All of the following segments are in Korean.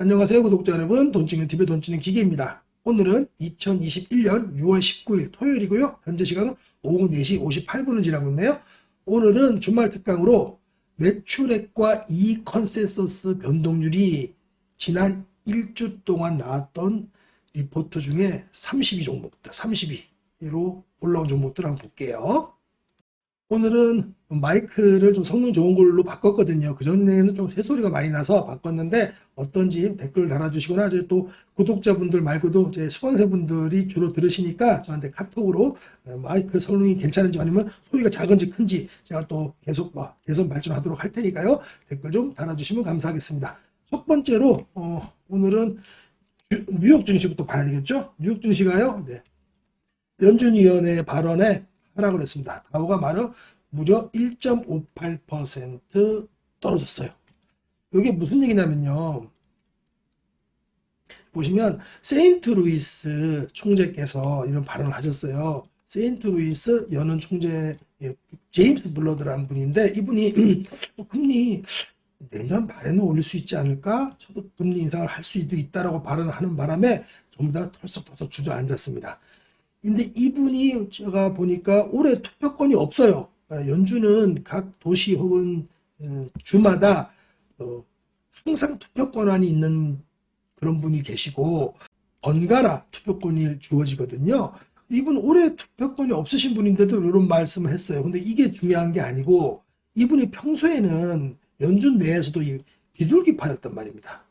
안녕하세요 구독자 여러분, 돈찍는TV의 돈찍는 기계입니다. 오늘은 2021년 6월 19일 토요일이고요. 현재 시간은 오후 4시 58분을 지나고 있네요. 오늘은 주말 특강으로 매출액과 이익 컨센서스 변동률이 지난 1주 동안 나왔던 리포트 중에 32종목들, 32로 올라온 종목들 한번 볼게요. 오늘은 마이크를 좀 성능 좋은 걸로 바꿨거든요. 그전에는 좀 새소리가 많이 나서 바꿨는데 어떤지 댓글 달아주시거나 이제 또 구독자분들 말고도 이제 수강생분들이 주로 들으시니까 저한테 카톡으로 마이크 성능이 괜찮은지 아니면 소리가 작은지 큰지 제가 또 계속 개선 발전하도록 할 테니까요. 댓글 좀 달아주시면 감사하겠습니다. 첫 번째로 오늘은 뉴욕 증시부터 봐야 되겠죠? 뉴욕 증시가요. 네. 연준위원회 발언에 하락을 했습니다. 다우가 무려 1.58% 떨어졌어요. 이게 무슨 얘기냐면요. 보시면 세인트루이스 총재께서 이런 발언을 하셨어요. 세인트루이스 연은 총재 제임스 블러드라는 분인데 이분이 금리 내년 말에는 올릴 수 있지 않을까? 저도 금리 인상을 할 수도 있다라고 발언하는 바람에 전부 다 털썩털썩 주저앉았습니다. 근데 이분이 제가 보니까 올해 투표권이 없어요. 연준은 각 도시 혹은 주마다 항상 투표권이 있는 그런 분이 계시고 번갈아 투표권이 주어지거든요. 이분 올해 투표권이 없으신 분인데도 이런 말씀을 했어요. 근데 이게 중요한 게 아니고 이분이 평소에는 연준 내에서도 비둘기파였단 말입니다.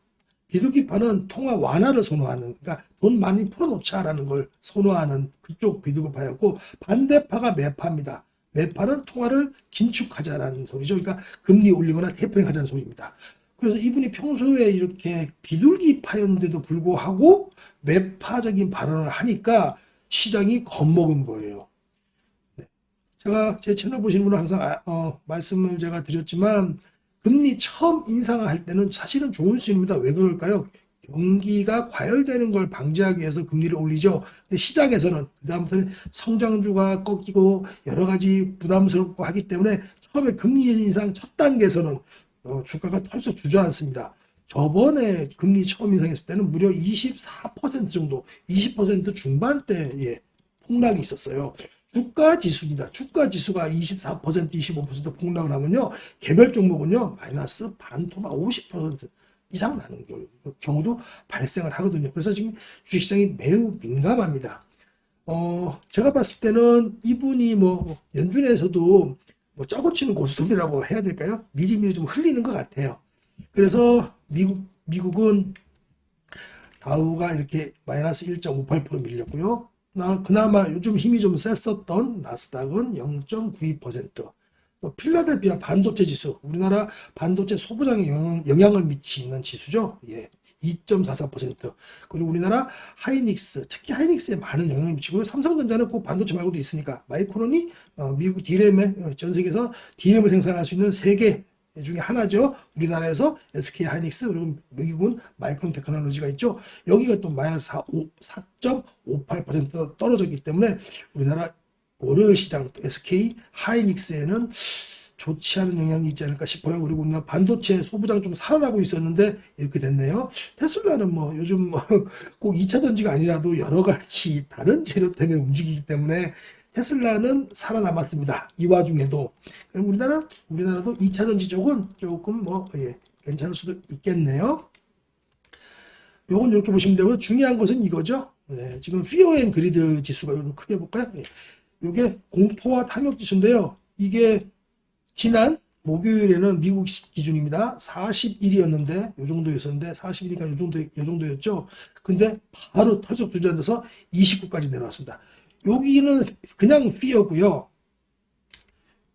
비둘기파는 통화 완화를 선호하는, 그러니까 돈 많이 풀어놓자라는 걸 선호하는 그쪽 비둘기파였고, 반대파가 매파입니다. 매파는 통화를 긴축하자라는 소리죠. 그러니까 금리 올리거나 테이퍼링하자는 소리입니다. 그래서 이분이 평소에 이렇게 비둘기파였는데도 불구하고 매파적인 발언을 하니까 시장이 겁먹은 거예요. 네. 제가 제 채널 보시는 분은 항상 말씀을 제가 드렸지만 금리 처음 인상할 때는 사실은 좋은 수입니다. 왜 그럴까요? 경기가 과열되는 걸 방지하기 위해서 금리를 올리죠. 근데 시장에서는 그다음부터는 성장주가 꺾이고 여러 가지 부담스럽고 하기 때문에 처음에 금리 인상 첫 단계에서는 주가가 털썩 주저앉습니다. 저번에 금리 처음 인상했을 때는 무려 24% 정도, 20% 중반대에 폭락이 있었어요. 주가 지수입니다. 주가 지수가 24%, 25% 폭락을 하면요. 개별 종목은요. 마이너스 반토막 50% 이상 나는 경우도 발생을 하거든요. 그래서 지금 주식시장이 매우 민감합니다. 제가 봤을 때는 이분이 연준에서도 짜고 치는 고스톱이라고 해야 될까요? 미리미리 좀 흘리는 것 같아요. 그래서 미국은 다우가 이렇게 마이너스 1.58% 밀렸고요. 그나마 요즘 힘이 좀 셌었던 나스닥은 0.92%. 필라델피아 반도체 지수, 우리나라 반도체 소부장에 영향을 미치는 지수죠. 예, 2.44%. 그리고 우리나라 하이닉스, 특히 하이닉스에 많은 영향을 미치고요. 삼성전자는 꼭 반도체 말고도 있으니까 마이크론이 미국 D램에 전 세계에서 D램을 생산할 수 있는 세계 중에 하나죠. 우리나라에서 SK 하이닉스, 그리고 미국은 마이크론 테크놀로지가 있죠. 여기가 또 마이너스 4.58% 떨어졌기 때문에 우리나라 월요일 시장 또 SK 하이닉스에는 좋지 않은 영향이 있지 않을까 싶어요. 그리고 우리나라 반도체 소부장 좀 살아나고 있었는데 이렇게 됐네요. 테슬라는 요즘 꼭 2차 전지가 아니라도 여러 가지 다른 재료 때문에 움직이기 때문에 테슬라는 살아남았습니다. 이 와중에도. 그럼 우리나라도 2차 전지 쪽은 조금 괜찮을 수도 있겠네요. 요건 이렇게 보시면 되고, 중요한 것은 이거죠. 네, 지금 피어 앤 그리드 지수가 좀 크게 볼까요? 네. 이게 공포와 탐욕 지수인데요. 이게 지난 목요일에는 미국 기준입니다. 41이었는데 요 정도였었는데 41이니까 요 정도였죠. 근데 바로 털썩 주저앉아서 29까지 내려왔습니다. 여기는 그냥 피어고요.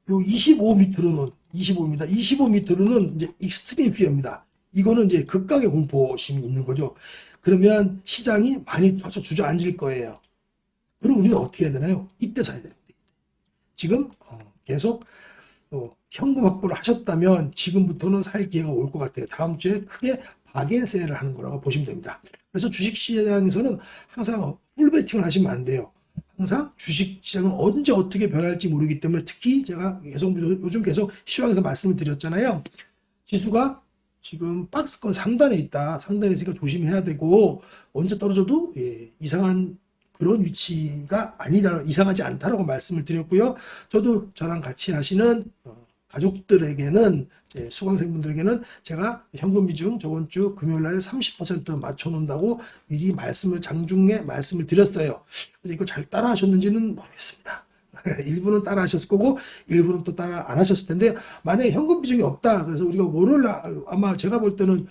요 25 밑으로는 25입니다. 25 밑으로는 이제 익스트림 피어입니다. 이거는 이제 극강의 공포심이 있는 거죠. 그러면 시장이 많이 털썩 주저앉을 거예요. 그럼 우리는 어떻게 해야 되나요? 이때 사야 됩니다. 지금 계속 현금 확보를 하셨다면 지금부터는 살 기회가 올 것 같아요. 다음 주에 크게 바겐세일을 하는 거라고 보시면 됩니다. 그래서 주식시장에서는 항상 풀베팅을 하시면 안 돼요. 항상 주식시장은 언제 어떻게 변할지 모르기 때문에 특히 제가 요즘 계속 시황에서 말씀을 드렸잖아요. 지수가 지금 박스권 상단에 있다. 상단에 있으니까 조심해야 되고 언제 떨어져도 이상한 그런 위치가 아니다, 이상하지 않다라고 말씀을 드렸고요. 저도 저랑 같이 하시는 가족들에게는 수강생분들에게는 제가 현금 비중 저번 주 금요일 날에 30% 맞춰 놓는다고 미리 장중에 말씀을 드렸어요. 근데 이거 잘 따라 하셨는지는 모르겠습니다. 일부는 따라 하셨을 거고 일부는 또 따라 안 하셨을 텐데, 만약에 현금 비중이 없다 그래서 우리가 월요일 날 아마 제가 볼 때는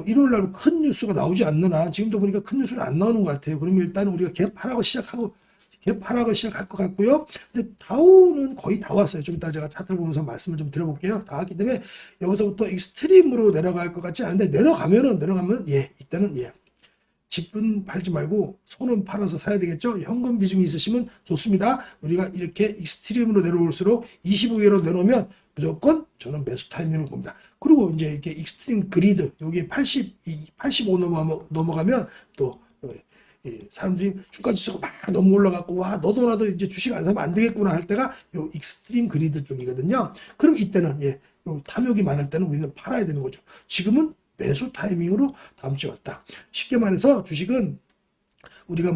일요일 날 큰 뉴스가 나오지 않느나, 지금도 보니까 큰 뉴스는 안 나오는 것 같아요. 그러면 일단 우리가 갭 하락을 시작할 것 같고요. 근데 다우는 거의 다 왔어요. 좀 이따 제가 차트를 보면서 말씀을 좀 드려볼게요. 다 왔기 때문에 여기서부터 익스트림으로 내려갈 것 같지 않은데, 내려가면 이때는 집은 팔지 말고 손은 팔아서 사야 되겠죠. 현금 비중이 있으시면 좋습니다. 우리가 이렇게 익스트림으로 내려올수록 25개로 내려오면 무조건 저는 매수 타이밍을 봅니다. 그리고 이제 이렇게 익스트림 그리드 여기 85 넘어가면 또 사람들이 주가 지수가 막 너무 올라가고, 와 너도 나도 이제 주식 안 사면 안 되겠구나 할 때가 요 익스트림 그리드 쪽이거든요. 그럼 이때는 요 탐욕이 많을 때는 우리는 팔아야 되는 거죠. 지금은 매수 타이밍으로 다음 주에 왔다. 쉽게 말해서 주식은 우리가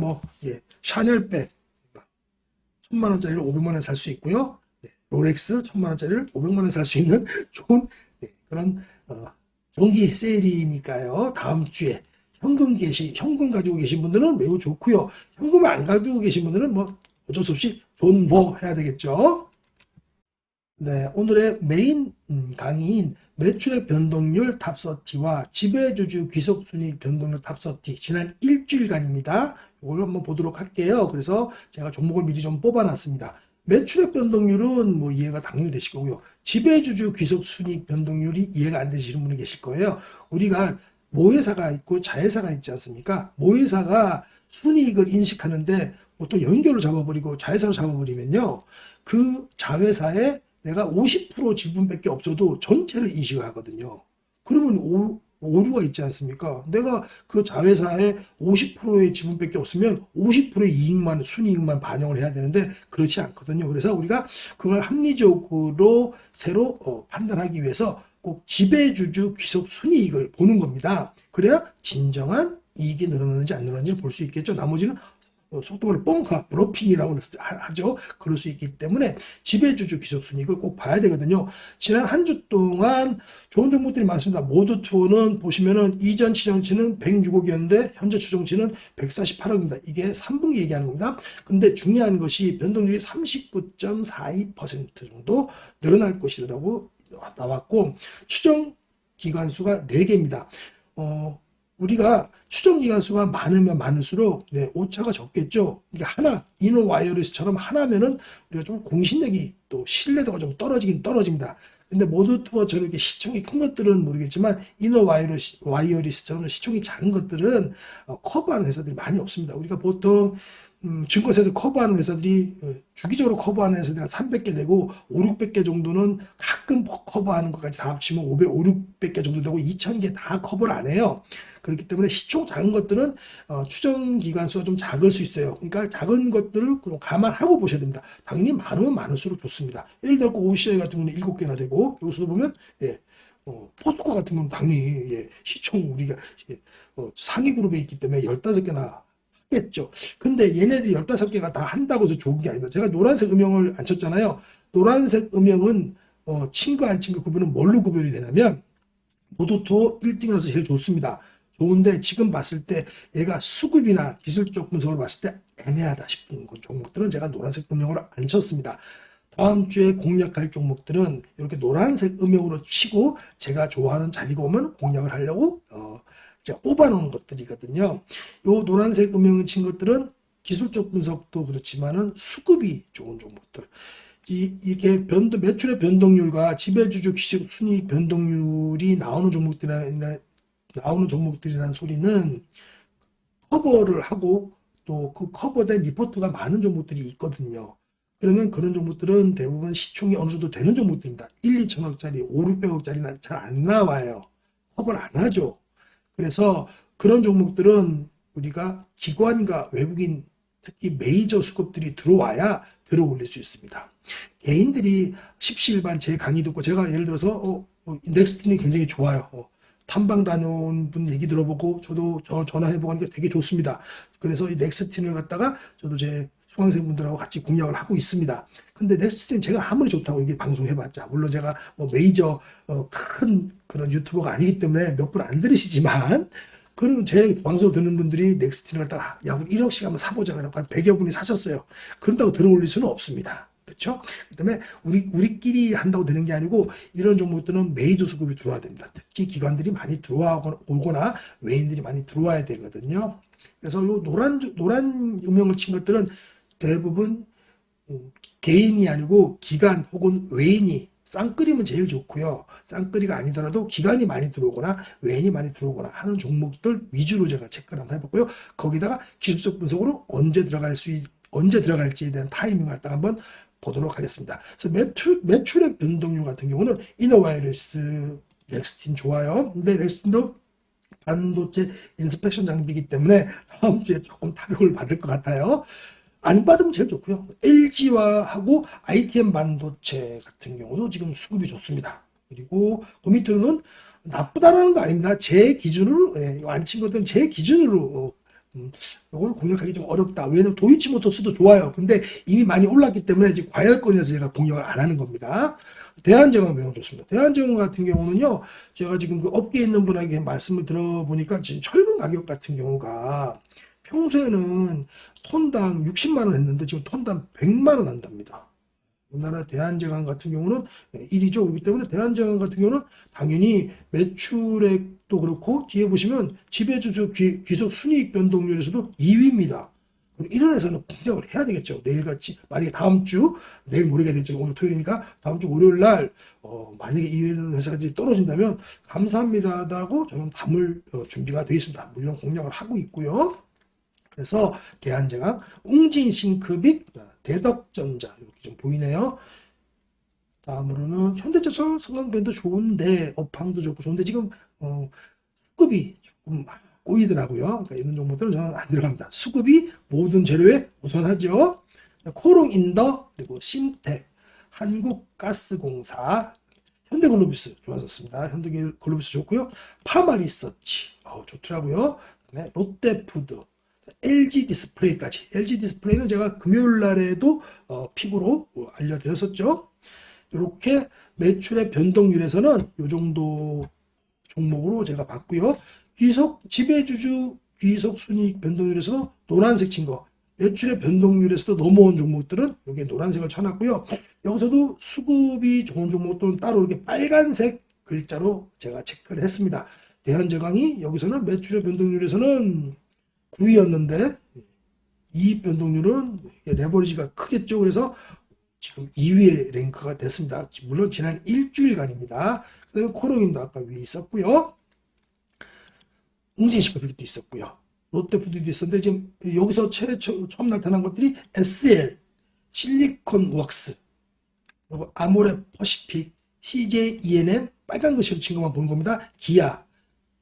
샤넬백 1,000만원짜리를 500만원에 살 수 있고요. 롤렉스 1,000만원짜리를 500만원에 살 수 있는 좋은 그런 정기 세일이니까요. 다음 주에 현금 가지고 계신 분들은 매우 좋고요. 현금 안 가지고 계신 분들은 어쩔 수 없이 존버해야 되겠죠. 네, 오늘의 메인 강의인 매출의 변동률 탑30와 지배주주 귀속순이익 변동률 탑30, 지난 일주일간입니다. 이걸 한번 보도록 할게요. 그래서 제가 종목을 미리 좀 뽑아놨습니다. 매출의 변동률은 이해가 당연히 되실 거고요. 지배주주 귀속순이익 변동률이 이해가 안 되시는 분이 계실 거예요. 우리가 모회사가 있고 자회사가 있지 않습니까? 모회사가 순이익을 인식하는데 보통 연결을 잡아버리고 자회사로 잡아버리면요, 그 자회사에 내가 50% 지분밖에 없어도 전체를 인식을 하거든요. 그러면 오류가 있지 않습니까? 내가 그 자회사에 50%의 지분밖에 없으면 50%의 순이익만 반영을 해야 되는데 그렇지 않거든요. 그래서 우리가 그걸 합리적으로 새로 판단하기 위해서 꼭 지배주주 귀속 순이익을 보는 겁니다. 그래야 진정한 이익이 늘어나는지 안 늘어나는지 볼 수 있겠죠. 나머지는 속도를 브로핑이라고 하죠. 그럴 수 있기 때문에 지배주주 귀속순이익을 꼭 봐야 되거든요. 지난 한 주 동안 좋은 종목들이 많습니다. 모드투어는 보시면은 이전 추정치는 106억이었는데 현재 추정치는 148억입니다. 이게 3분기 얘기하는 겁니다. 근데 중요한 것이 변동률이 39.42% 정도 늘어날 것이라고 나왔고, 추정 기관수가 4개입니다. 우리가 추정 기관수가 많으면 많을수록 오차가 적겠죠. 이게 이노 와이어리스처럼 하나면은 우리가 좀 공신력이 또 신뢰도가 좀 떨어지긴 떨어집니다. 근데 모드투어처럼 이렇게 시총이 큰 것들은 모르겠지만 이노 와이어리스처럼 시총이 작은 것들은 커버하는 회사들이 많이 없습니다. 우리가 보통 증권사에서 커버하는 회사들이 주기적으로 커버하는 회사들이 한 300개 되고 5, 600개 정도는 가끔 커버하는 것까지 다 합치면 5, 600개 정도 되고 2000개 다 커버를 안 해요. 그렇기 때문에 시총 작은 것들은 추정 기간수가 좀 작을 수 있어요. 그러니까 작은 것들을 감안하고 보셔야 됩니다. 당연히 많으면 많을수록 좋습니다. 예를 들어 OCI 같은 경우는 7개나 되고, 여기서도 보면 포스코 같은 경우는 당연히 시총 우리가 상위 그룹에 있기 때문에 15개나 겠죠. 근데 얘네들이 15개가 다 한다고 해서 좋은 게 아닙니다. 제가 노란색 음영을 안 쳤잖아요. 노란색 음영은 친 거 안 친 거 구별은 뭘로 구별이 되냐면 모두토 1등이라서 제일 좋습니다. 좋은데 지금 봤을 때 얘가 수급이나 기술적 분석을 봤을 때 애매하다 싶은 종목들은 제가 노란색 음영으로 안 쳤습니다. 다음 주에 공략할 종목들은 이렇게 노란색 음영으로 치고 제가 좋아하는 자리가 오면 공략을 하려고 뽑아놓은 것들이거든요. 요 노란색 음영을 친 것들은 기술적 분석도 그렇지만은 수급이 좋은 종목들. 이게 매출의 변동률과 지배주주 기술 순이익 변동률이 나오는 종목들이라는 소리는 커버를 하고 또 그 커버된 리포트가 많은 종목들이 있거든요. 그러면 그런 종목들은 대부분 시총이 어느 정도 되는 종목들입니다. 1, 2천억짜리, 5, 600억짜리는 잘 안 나와요. 커버를 안 하죠. 그래서 그런 종목들은 우리가 기관과 외국인, 특히 메이저 수급들이 들어와야 들어 올릴 수 있습니다. 개인들이 십시일반 제 강의 듣고 제가 예를 들어서 넥스트는 굉장히 좋아요. 탐방 다녀온 분 얘기 들어보고 저도 전화해보고 하니까 되게 좋습니다. 그래서 이 넥스틴을 갖다가 저도 제 수강생분들하고 같이 공략을 하고 있습니다. 근데 넥스틴 제가 아무리 좋다고 이게 방송해봤자, 물론 제가 뭐 메이저 큰 그런 유튜버가 아니기 때문에 몇 분 안 들으시지만, 그럼 제 방송 듣는 분들이 넥스틴을 갖다가 야 우리 1억씩 한번 사보자 그래서 한 100여 분이 사셨어요. 그런다고 들어올릴 수는 없습니다. 그렇죠? 그다음에 우리끼리 한다고 되는 게 아니고 이런 종목들은 메이저 수급이 들어와야 됩니다. 특히 기관들이 많이 들어오거나 외인들이 많이 들어와야 되거든요. 그래서 요 노란 음영을 친 것들은 대부분 개인이 아니고 기관 혹은 외인이 쌍끌이면 제일 좋고요. 쌍끌이가 아니더라도 기관이 많이 들어오거나 외인이 많이 들어오거나 하는 종목들 위주로 제가 체크를 한번 해봤고요. 거기다가 기술적 분석으로 언제 들어갈지에 대한 타이밍을 갖다가 한번 보도록 하겠습니다. 그래서 매출액 변동률 같은 경우는 이너와이러스 넥스틴 좋아요. 근데 넥스틴도 반도체 인스펙션 장비이기 때문에 다음 주에 조금 타격을 받을 것 같아요. 안 받으면 제일 좋고요. LG화하고 ITM 반도체 같은 경우도 지금 수급이 좋습니다. 그리고 그 밑으로는 나쁘다라는 거 아닙니다. 제 기준으로 안 친 것들은 제 기준으로 이걸 공략하기 좀 어렵다. 왜냐면 도이치모터스도 좋아요. 근데 이미 많이 올랐기 때문에 이제 과열권에서 제가 공략을 안 하는 겁니다. 대한제공 매우 좋습니다. 대한제공 같은 경우는요, 제가 지금 그 업계에 있는 분에게 말씀을 들어보니까 지금 철근 가격 같은 경우가 평소에는 톤당 60만 원 했는데 지금 톤당 100만 원 한답니다. 우리나라 대한제강 같은 경우는 1위죠. 그렇기 때문에 대한제강 같은 경우는 당연히 매출액도 그렇고 뒤에 보시면 지배주주 귀속 순이익 변동률에서도 2위입니다. 이런 회사는 공략을 해야 되겠죠. 내일같이 만약에 다음 주 내일 모레가 되죠. 오늘 토요일이니까 다음 주 월요일 날 만약에 이런 회사가 떨어진다면 감사합니다라고 저는 담을 준비가 되어 있습니다. 물론 공략을 하고 있고요. 그래서 대한제강, 웅진싱크빅, 대덕전자 이렇게 좀 보이네요. 다음으로는 현대차처럼 성강밴도 좋은데 업황도 좋고 좋은데 지금 수급이 조금 꼬이더라고요. 그러니까 이런 종목들은 저는 안 들어갑니다. 수급이 모든 재료에 우선하죠. 코롱인더 그리고 심텍, 한국가스공사, 현대글로비스 좋아졌습니다. 현대글로비스 좋고요. 파마리서치 좋더라고요. 그다음에 롯데푸드, LG 디스플레이까지. LG 디스플레이는 제가 금요일 날에도 픽으로 알려드렸었죠. 이렇게 매출의 변동률에서는 이 정도 종목으로 제가 봤고요. 지배주주 귀속 순이익 변동률에서도 노란색 친 거, 매출의 변동률에서도 넘어온 종목들은 여기에 노란색을 쳐놨고요. 여기서도 수급이 좋은 종목들은 따로 이렇게 빨간색 글자로 제가 체크를 했습니다. 대한제강이 여기서는 매출의 변동률에서는 9위였는데 이익 변동률은 레버리지가 크겠죠. 그래서 지금 2위에 랭크가 됐습니다. 물론 지난 일주일간입니다. 그다음에 코롱인도 아까 위에 있었고요. 웅진시크빅도 있었고요. 롯데푸드도 있었는데 지금 여기서 처음 나타난 것들이 SL, 실리콘웍스, 그리고 아모레 퍼시픽, CJ ENM 빨간 글씨로 친 것만 보는 겁니다. 기아.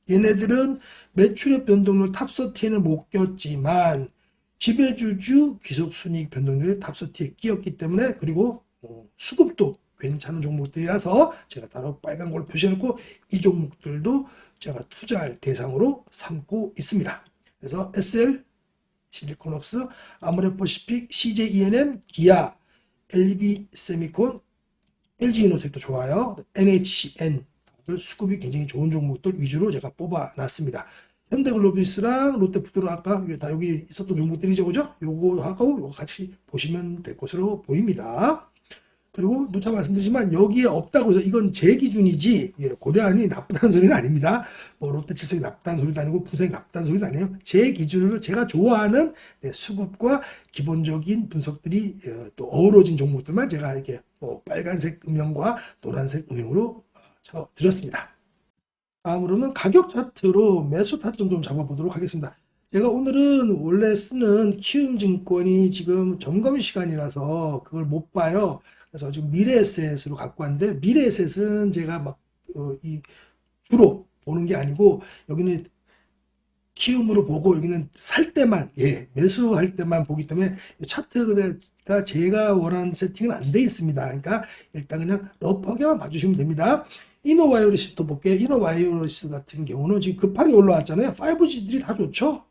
얘네들은 매출의 변동률 탑30에는 못 꼈지만 지배주주 귀속순이익 변동률의 탑30에 끼었기 때문에 그리고 수급도 괜찮은 종목들이라서 제가 따로 빨간 걸로 표시해놓고 이 종목들도 제가 투자할 대상으로 삼고 있습니다. 그래서 SL, 실리콘웍스, 아모레퍼시픽, CJ ENM, 기아, LB 세미콘, LG이노텍도 좋아요. NHN 수급이 굉장히 좋은 종목들 위주로 제가 뽑아놨습니다. 현대글로비스랑 롯데푸드는 아까 다 여기 있었던 종목들이죠, 그죠? 요거 같이 보시면 될 것으로 보입니다. 그리고 누차 말씀드리지만 여기에 없다고 해서 이건 제 기준이지 고려안이 나쁘다는 소리는 아닙니다. 뭐 롯데칠성이 나쁘다는 소리도 아니고 부생이 나쁘다는 소리도 아니에요. 제 기준으로 제가 좋아하는 수급과 기본적인 분석들이 또 어우러진 종목들만 제가 이렇게 빨간색 음영과 노란색 음영으로 드렸습니다. 다음으로는 가격 차트로 매수 타점 좀 잡아보도록 하겠습니다. 제가 오늘은 원래 쓰는 키움증권이 지금 점검 시간이라서 그걸 못 봐요. 그래서 지금 미래에셋으로 갖고 왔는데 미래에셋은 제가 막 주로 보는 게 아니고 여기는 키움으로 보고 여기는 살 때만, 예, 매수할 때만 보기 때문에 이 차트가 제가 원하는 세팅은 안 돼 있습니다. 그러니까 일단 그냥 러프하게만 봐주시면 됩니다. 이노와이어리스도 볼게요. 이노와이어리스 같은 경우는 지금 급하게 올라왔잖아요. 5G들이 다 좋죠.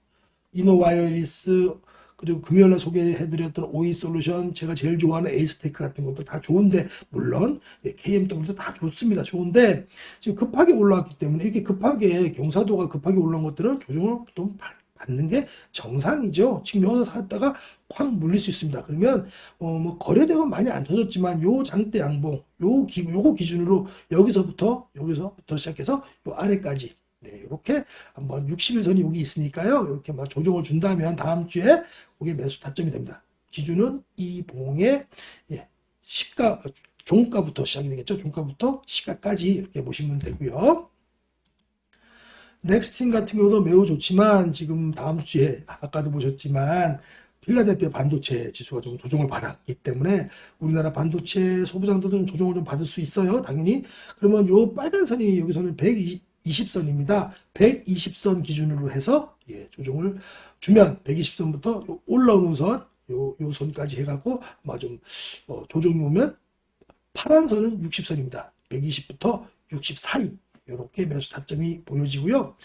이노와이어리스, 그리고 금요일날 소개해드렸던 오이솔루션, 제가 제일 좋아하는 에이스테크 같은 것도 다 좋은데, 물론 KMW도 다 좋습니다. 좋은데 지금 급하게 올라왔기 때문에, 이렇게 급하게 경사도가 급하게 올라온 것들은 조정을 좀 받는 게 정상이죠. 지금 여기서 샀다가 확 물릴 수 있습니다. 그러면 뭐 거래대가 많이 안 터졌지만 요 장대 양봉, 요거 기준으로 여기서부터 시작해서 요 아래까지, 네, 이렇게 한번 60일선이 여기 있으니까요. 이렇게 막 조정을 준다면 다음 주에 그게 매수 타점이 됩니다. 기준은 이 봉의, 예, 시가, 종가부터 시작이 되겠죠. 종가부터 시가까지 이렇게 보시면 되고요. 넥스틴 같은 경우도 매우 좋지만 지금 다음 주에 아까도 보셨지만 필라델피아 반도체 지수가 좀 조정을 받았기 때문에 우리나라 반도체 소부장들도 좀 조정을 좀 받을 수 있어요. 당연히. 그러면 요 빨간 선이 여기서는 120선입니다. 120선 기준으로 해서, 예, 조정을 주면 120선부터 올라오는 선, 요 선까지 해갖고 아마 좀 조정이 오면 파란 선은 60선입니다. 120부터 60 사이, 이렇게 매수 타점이 보여지고요.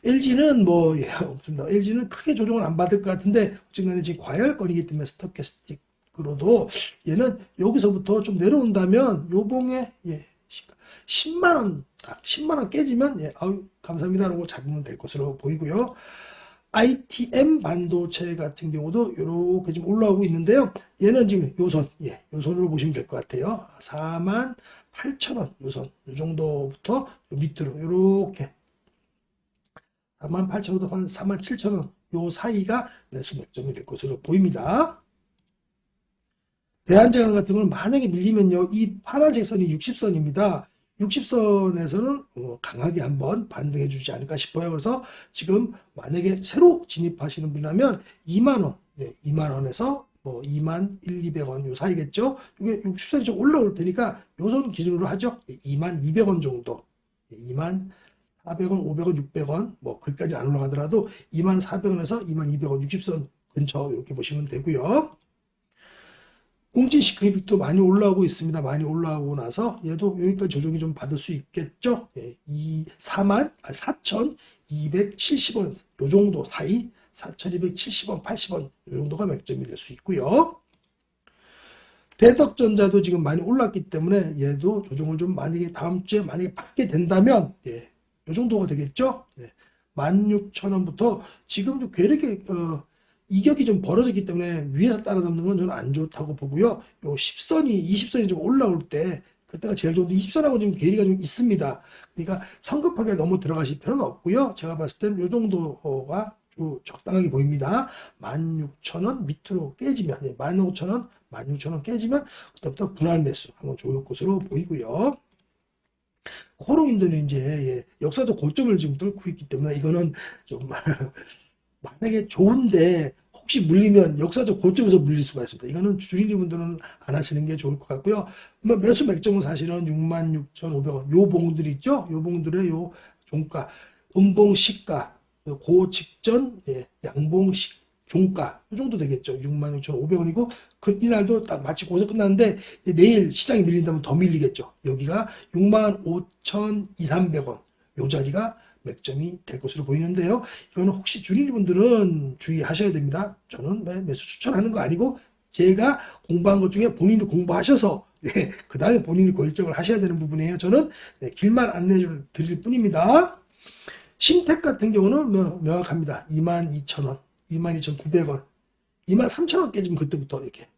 LG는 뭐, 예, 없습니다. LG는 크게 조정을 안 받을 것 같은데 어쨌든 지금 과열권이기 때문에 스토캐스틱으로도 얘는 여기서부터 좀 내려온다면 요봉에, 예, 10만원, 딱 10만원 깨지면, 예, 아유, 감사합니다라고 잡으면 될 것으로 보이고요. ITM 반도체 같은 경우도 이렇게 지금 올라오고 있는데요. 얘는 지금 요선, 예, 요선으로 보시면 될 것 같아요. 48,000원 요선, 요 정도부터 요 밑으로 이렇게 48,000원부터 47,000원 요 사이가 매수 맥점이 될 것으로 보입니다. 대한제강 같은 경우는 만약에 밀리면요, 이 파란색 선이 60선입니다. 60선에서는 강하게 한번 반등해 주지 않을까 싶어요. 그래서 지금 만약에 새로 진입하시는 분이라면 2만원, 네, 2만원에서 뭐 2만 1, 200원 요 사이겠죠. 이게 60선이 좀 올라올 테니까 요선 기준으로 하죠. 2만 200원 정도, 2만 400원, 500원, 600원, 뭐 거기까지 안 올라가더라도 2만 400원에서 2만 200원 60선 근처 이렇게 보시면 되고요. 웅진 시크릿도 많이 올라오고 있습니다. 많이 올라오고 나서 얘도 여기까지 조정이 좀 받을 수 있겠죠. 예, 4,270원 요 정도 사이, 4,270원, 80원 요 정도가 맥점이 될 수 있고요. 대덕전자도 지금 많이 올랐기 때문에 얘도 조정을 좀 만약에 다음 주에 만약에 받게 된다면, 예, 요 정도가 되겠죠. 예, 16,000원부터 지금 좀 괴력이 이격이 좀 벌어졌기 때문에 위에서 따라잡는 건 저는 안 좋다고 보고요. 요 10선이, 20선이 좀 올라올 때 그때가 제일 좋은데 20선하고 지금 괴리가 좀 있습니다. 그러니까 성급하게 너무 들어가실 필요는 없고요. 제가 봤을 땐 요 정도가 좀 적당하게 보입니다. 16,000원 밑으로 깨지면, 15,000원, 16,000원 깨지면 그때부터 분할 매수 한번 좋을 것으로 보이고요. 코롱인도는 이제, 예, 역사적 고점을 지금 뚫고 있기 때문에 이거는 좀 만약에 좋은데 혹시 물리면 역사적 고점에서 물릴 수가 있습니다. 이거는 주인분들은 안 하시는 게 좋을 것 같고요. 뭐 매수 맥점은 사실은 66,500원 요 봉들이 있죠. 요 봉들의 요 종가, 음봉 시가, 고 직전, 예, 양봉 종가 이 정도 되겠죠. 66,500원이고 그 이날도 딱 마치 고서 끝났는데 내일 시장이 밀린다면 더 밀리겠죠. 여기가 65,200원 요 자리가 맥점이 될 것으로 보이는데요. 이거는 혹시 주린이분들은 주의하셔야 됩니다. 저는 매수 추천하는 거 아니고 제가 공부한 것 중에 본인도 공부하셔서, 네, 그 다음에 본인이 결정을 하셔야 되는 부분이에요. 저는, 네, 길만 안내해 드릴 뿐입니다. 심택 같은 경우는 명확합니다. 22,000원, 22,900원, 23,000원 깨지면 그때부터 이렇게.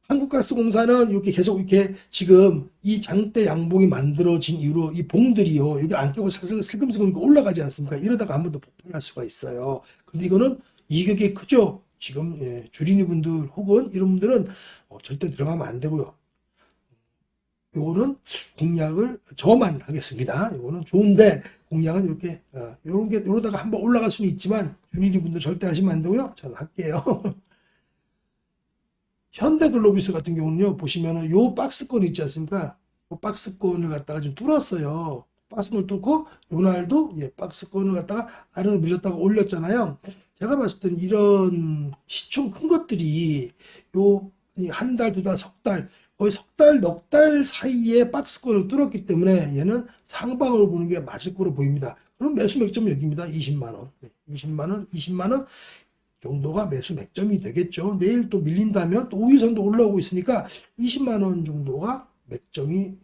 한국가스공사는 이렇게 계속 이렇게 지금 이 장대 양봉이 만들어진 이후로 이 봉들이요, 여기 안 깨고 슬금슬금 올라가지 않습니까? 이러다가 한 번 더 폭발할 수가 있어요. 근데 이거는 이격이 크죠? 지금, 예, 주린이분들 혹은 이런 분들은 절대 들어가면 안 되고요. 요거는 공략을 저만 하겠습니다. 요거는 좋은데 공략은 이렇게 요런 게 이러다가 한번 올라갈 수는 있지만 주린이분들 절대 하시면 안 되고요. 저는 할게요. 현대글로비스 같은 경우는요, 보시면은 요 박스권 있지 않습니까? 요 박스권을 갖다가 좀 뚫었어요. 박스권을 뚫고 요날도 박스권을 갖다가 아래로 밀렸다가 올렸잖아요. 제가 봤을 땐 이런 시총 큰 것들이 요 한 달, 두 달, 석 달, 거의 석 달, 넉 달 사이에 박스권을 뚫었기 때문에 얘는 상방으로 보는 게 맞을 거로 보입니다. 그럼 매수 맥점 여기입니다. 20만 원. 20만 원 정도가 매수 맥점이 되겠죠. 내일 또 밀린다면 또 우위선도 올라오고 있으니까 20만 원 정도가 맥점이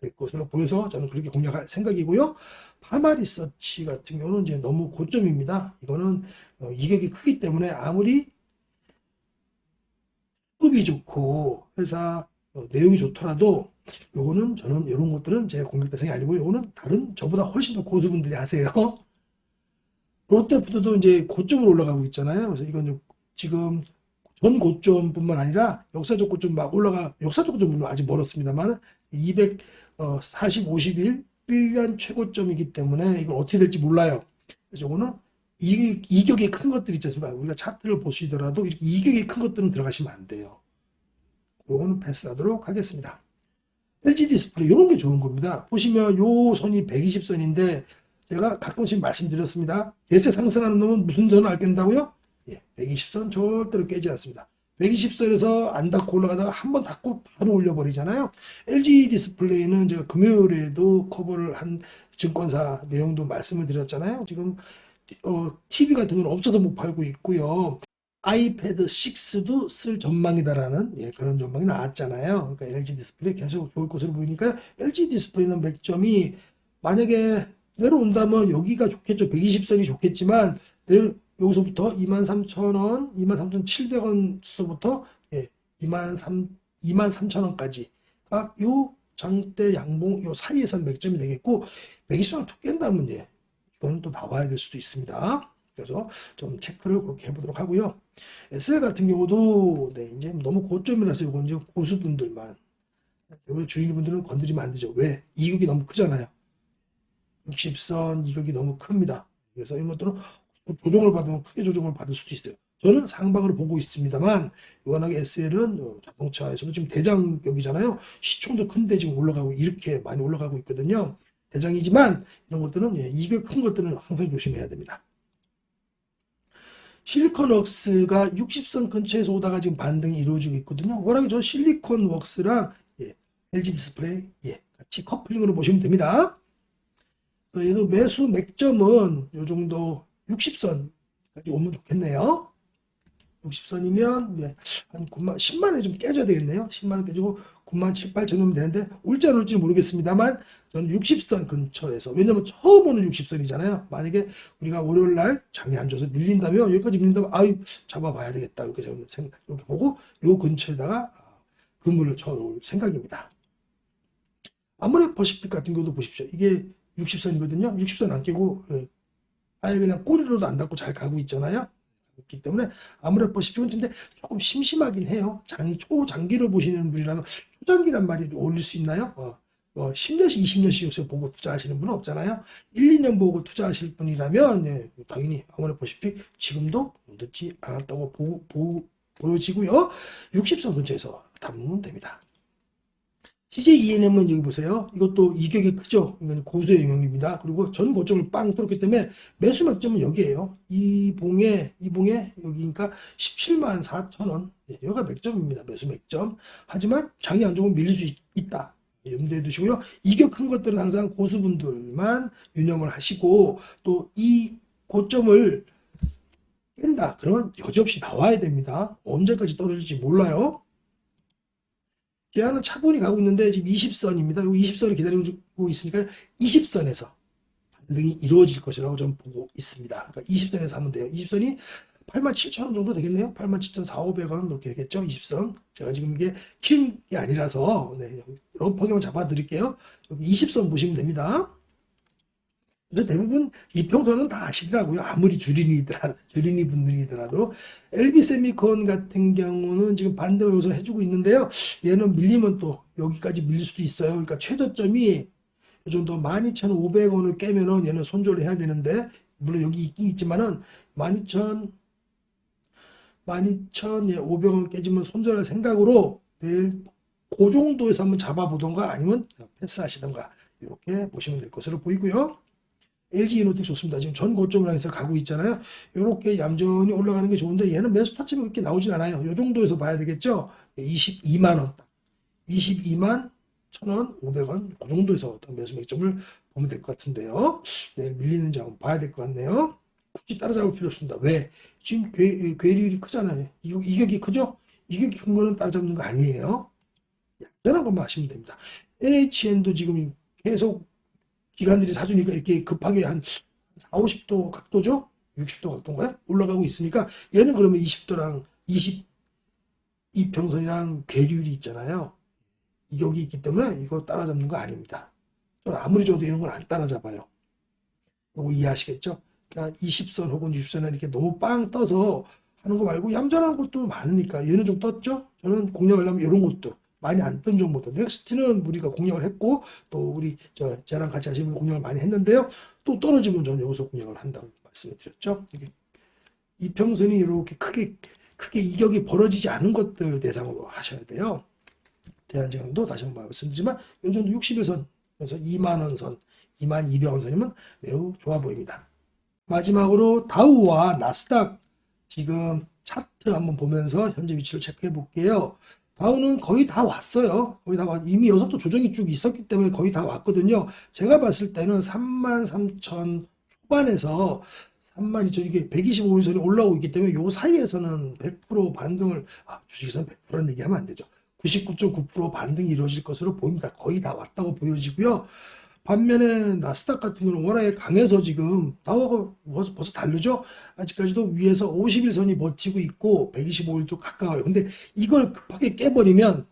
될 것으로 보여서 저는 그렇게 공략할 생각이고요. 파마리서치 같은 경우는 이제 너무 고점입니다. 이거는 이격이 크기 때문에 아무리 급이 좋고 회사 내용이 좋더라도 요거는 저는 이런 것들은 제 공략 대상이 아니고 요거는 다른 저보다 훨씬 더 고수분들이 하세요. 롯데푸드도 이제 고점으로 올라가고 있잖아요. 그래서 이건 지금 전 고점뿐만 아니라 역사적 고점 막 역사적 고점은 아직 멀었습니다만 240, 50일 1년 최고점이기 때문에 이건 어떻게 될지 몰라요. 그래서 이거는 이격이 큰 것들 있지 않습니까? 우리가 차트를 보시더라도 이렇게 이격이 큰 것들은 들어가시면 안 돼요. 이거는 패스하도록 하겠습니다. LG 디스플레이 이런 게 좋은 겁니다. 보시면 요 선이 120선인데 제가 가끔씩 말씀드렸습니다. 대세 상승하는 놈은 무슨 선을 알 깬다고요? 120선 절대로 깨지 않습니다. 120선에서 안 닿고 올라가다가 한번 닿고 바로 올려버리잖아요. LG 디스플레이는 제가 금요일에도 커버를 한 증권사 내용도 말씀을 드렸잖아요. 지금 TV 같은 건 없어서 못 팔고 있고요. 아이패드 6도 쓸 전망이다라는 그런 전망이 나왔잖아요. 그러니까 LG 디스플레이 계속 좋을 것으로 보이니까 LG 디스플레이는 맥점이 만약에 내려온다면 여기가 좋겠죠. 120선이 좋겠지만 내일 여기서부터 23,000원, 23,700원서부터 23,000원까지가 요 장대 양봉 요 사이에서 맥점이 되겠고 120선을 툭 깬다면 이거는 또 나와야 될 수도 있습니다. 그래서 좀 체크를 그렇게 해보도록 하고요. SL 같은 경우도 이제 너무 고점이라서 이건 이제 고수분들만 주인분들은 건드리면 안 되죠. 왜? 이격이 너무 크잖아요. 60선 이격이 너무 큽니다. 그래서 이런 것들은 조정을 받으면 크게 조정을 받을 수도 있어요. 저는 상방으로 보고 있습니다만 워낙에 SL은 자동차에서도 지금 대장격이잖아요. 시총도 큰데 지금 올라가고 이렇게 많이 올라가고 있거든요. 대장이지만 이런 것들은 이격 큰 것들은 항상 조심해야 됩니다. 실리콘웍스가 60선 근처에서 오다가 지금 반등이 이루어지고 있거든요. 워낙에 저 실리콘웍스랑 LG 디스플레이 같이 커플링으로 보시면 됩니다. 얘도 매수 맥점은 요 정도 60선까지 오면 좋겠네요. 60선이면 한 9만 10만 원이 좀 깨져야 되겠네요. 10만 원 깨지고 9만 7, 8 정도면 되는데 올지 안 올지 모르겠습니다만 저는 60선 근처에서 왜냐면 처음 오는 60선이잖아요. 만약에 우리가 월요일 날 장이 안 좋아서 밀린다면 여기까지 밀린다면 잡아봐야 되겠다 이렇게 저는 이렇게 보고 요 근처에다가 그물을 쳐놓을 생각입니다. 아모레 퍼시픽 같은 경우도 보십시오. 이게 60선이거든요. 60선 안 깨고 아예 그냥 꼬리로도 안 닿고 잘 가고 있잖아요. 그렇기 때문에 아무래도 퍼시픽은 근데 조금 심심하긴 해요. 초장기로 보시는 분이라면 초장기란 말이 어울릴 수 있나요? 10년씩 20년씩 요새 보고 투자하시는 분은 없잖아요. 1, 2년 보고 투자하실 분이라면 당연히 아모레 퍼시픽 지금도 늦지 않았다고 보여지고요. 60선 근처에서 담으면 됩니다. CJ ENM은 여기 보세요. 이것도 이격이 크죠. 이건 고수의 영역입니다. 그리고 전 고점을 빵 뚫었기 때문에 매수 맥점은 여기에요. 이 봉에 여기니까 17만 4천 원. 여기가 맥점입니다. 매수 맥점. 하지만 장이 안 좋으면 밀릴 수 있다. 염두에 두시고요. 이격 큰 것들은 항상 고수분들만 유념을 하시고 또 이 고점을 깬다. 그러면 여지없이 나와야 됩니다. 언제까지 떨어질지 몰라요. 기아는 차분히 가고 있는데 지금 20선입니다. 20선을 기다리고 있으니까 20선에서 반등이 이루어질 것이라고 저는 보고 있습니다. 그러니까 20선에서 하면 돼요. 20선이 87,000원 정도 되겠네요. 87,400원 이렇게 되겠죠. 20선. 제가 지금 이게 긴 게 아니라서 러프하게만 잡아드릴게요. 여기 20선 보시면 됩니다. 그래서 대부분 이평선은 다 아시더라고요. 아무리 주린이 분들이더라도. LB세미콘 같은 경우는 지금 반등을 여기서 해주고 있는데요. 얘는 밀리면 또 여기까지 밀릴 수도 있어요. 그러니까 최저점이 이 정도 12,500원을 깨면은 얘는 손절을 해야 되는데, 물론 여기 있긴 있지만은 12,500원 깨지면 손절할 생각으로 내일 그 정도에서 한번 잡아보던가 아니면 패스하시던가 이렇게 보시면 될 것으로 보이고요. LG 이노텍 좋습니다. 지금 전 고점을 향해서 가고 있잖아요. 이렇게 얌전히 올라가는 게 좋은데 얘는 매수 타점이 그렇게 나오진 않아요. 이 정도에서 봐야 되겠죠. 22만 원, 22만 1,000원, 500원 그 정도에서 어떤 매수 맥점을 보면 될 것 같은데요. 네, 밀리는지 한번 봐야 될 것 같네요. 굳이 따라잡을 필요 없습니다. 왜? 지금 괴리율이 크잖아요. 이격이 크죠? 이격이 큰 거는 따라잡는 거 아니에요. 얌전한 것만 하시면 됩니다. NHN도 지금 계속 기관들이 사주니까 이렇게 급하게 한 4, 50도 각도죠? 60도 각도인가요? 올라가고 있으니까 얘는 그러면 20도랑 22평선이랑 괴리율이 있잖아요. 이격이 있기 때문에 이거 따라잡는 거 아닙니다. 저는 아무리 줘도 이런 걸 안 따라잡아요. 이거 이해하시겠죠? 그러니까 20선 혹은 60선에 이렇게 너무 빵 떠서 하는 거 말고 얌전한 것도 많으니까 얘는 좀 떴죠? 저는 공략을 하면 이런 것도 많이 안 뜬 정도도 넥스트는 우리가 공략을 했고 또 우리 저랑 같이 하시는 분 공략을 많이 했는데요. 또 떨어지면 저는 여기서 공략을 한다고 말씀을 드렸죠. 이평선이 이렇게 크게 이격이 벌어지지 않은 것들 대상으로 하셔야 돼요. 대한제강도 다시 한번 말씀드리지만 이 정도 61선 그래서 2만원 선, 2200원 선이면 매우 좋아 보입니다. 마지막으로 다우와 나스닥 지금 차트 한번 보면서 현재 위치를 체크해 볼게요. 다우는 거의 다 왔어요. 거의 다 이미 여섯도 조정이 쭉 있었기 때문에 거의 다 왔거든요. 제가 봤을 때는 33,000 초반에서 32,000 이게 125일선이 올라오고 있기 때문에 요 사이에서는 100% 반등을 주식에서는 100%는 얘기하면 안 되죠. 99.9% 반등이 이루어질 것으로 보입니다. 거의 다 왔다고 보여지고요. 반면에 나스닥 같은 경우는 워낙에 강해서 지금 다우가 벌써 다르죠? 아직까지도 위에서 50일선이 버티고 있고 125일도 가까워요. 근데 이걸 급하게 깨버리면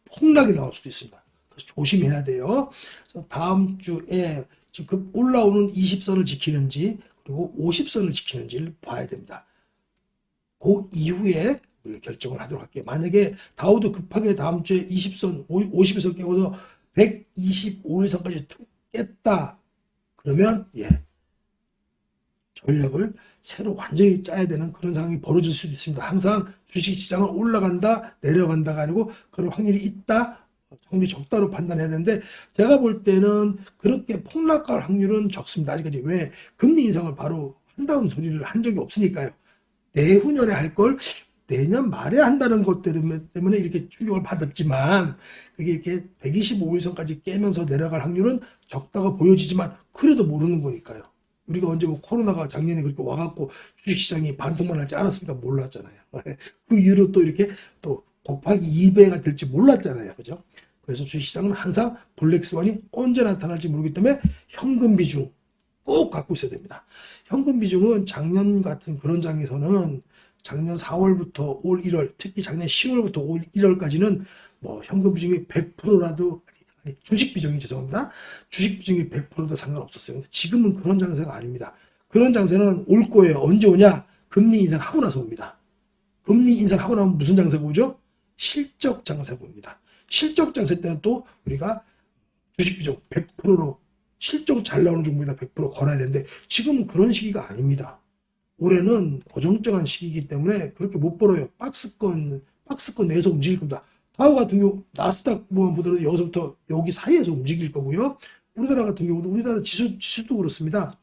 폭락이 나올 수도 있습니다. 그래서 조심해야 돼요. 그래서 다음 주에 지금 올라오는 20선을 지키는지 그리고 50선을 지키는지를 봐야 됩니다. 그 이후에 우리가 결정을 하도록 할게요. 만약에 다우도 급하게 다음 주에 20선, 50선 깨고서 125일선까지 툭 깼다. 그러면 전략을 새로 완전히 짜야 되는 그런 상황이 벌어질 수도 있습니다. 항상 주식시장은 올라간다, 내려간다가 아니고 그럴 확률이 있다, 확률이 적다로 판단해야 되는데 제가 볼 때는 그렇게 폭락할 확률은 적습니다. 아직까지. 왜? 금리 인상을 바로 한다는 소리를 한 적이 없으니까요. 내후년에 할 걸 내년 말에 한다는 것 때문에 이렇게 충격을 받았지만 그게 이렇게 125일선까지 깨면서 내려갈 확률은 적다고 보여지지만 그래도 모르는 거니까요. 우리가 언제 뭐 코로나가 작년에 그렇게 와갖고 주식시장이 반토막 날지 알았습니까? 몰랐잖아요. 그 이후로 또 이렇게 또 곱하기 2배가 될지 몰랐잖아요. 그죠? 그래서 주식시장은 항상 블랙스완이 언제 나타날지 모르기 때문에 현금 비중 꼭 갖고 있어야 됩니다. 현금 비중은 작년 같은 그런 장에서는 작년 4월부터 올 1월, 특히 작년 10월부터 올 1월까지는 뭐 현금 비중이 100%라도 주식 비중이 죄송합니다. 주식 비중이 100%도 상관없었어요. 근데 지금은 그런 장세가 아닙니다. 그런 장세는 올 거예요. 언제 오냐? 금리 인상하고 나서 옵니다. 금리 인상하고 나면 무슨 장세가 오죠? 실적 장세가 옵니다. 실적 장세 때는 또 우리가 주식 비중 100%로 실적 잘 나오는 종목이다 100% 걸어야 되는데 지금은 그런 시기가 아닙니다. 올해는 어정쩡한 시기이기 때문에 그렇게 못 벌어요. 박스권 내에서 움직일 겁니다. 다우 같은 경우 나스닥 보더라도 여기서부터 여기 사이에서 움직일 거고요. 우리나라 같은 경우도 우리나라 지수도 그렇습니다.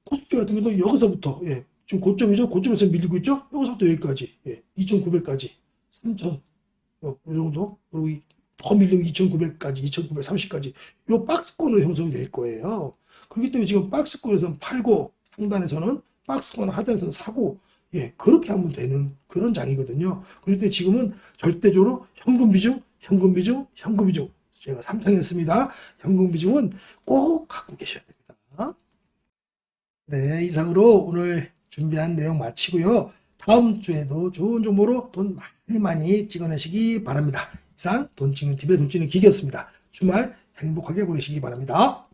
코스피 같은 경우도 여기서부터 지금 고점이죠. 고점에서 밀리고 있죠. 여기서부터 여기까지 2,900까지 3,000 이 정도 그리고 더 밀리면 2,900까지 2,930까지 이 박스권으로 형성이 될 거예요. 그렇기 때문에 지금 박스권에서는 팔고 상단에서는 박스권 하단에서는 사고 그렇게 하면 되는 그런 장이거든요. 그렇기 때문에 지금은 절대적으로 현금 비중 제가 3창 했습니다. 현금 비중은 꼭 갖고 계셔야 됩니다. 네, 이상으로 오늘 준비한 내용 마치고요. 다음 주에도 좋은 정보로 돈 많이 찍어내시기 바랍니다. 이상 돈 찍는 TV의 돈 찍는 기계였습니다. 주말 행복하게 보내시기 바랍니다.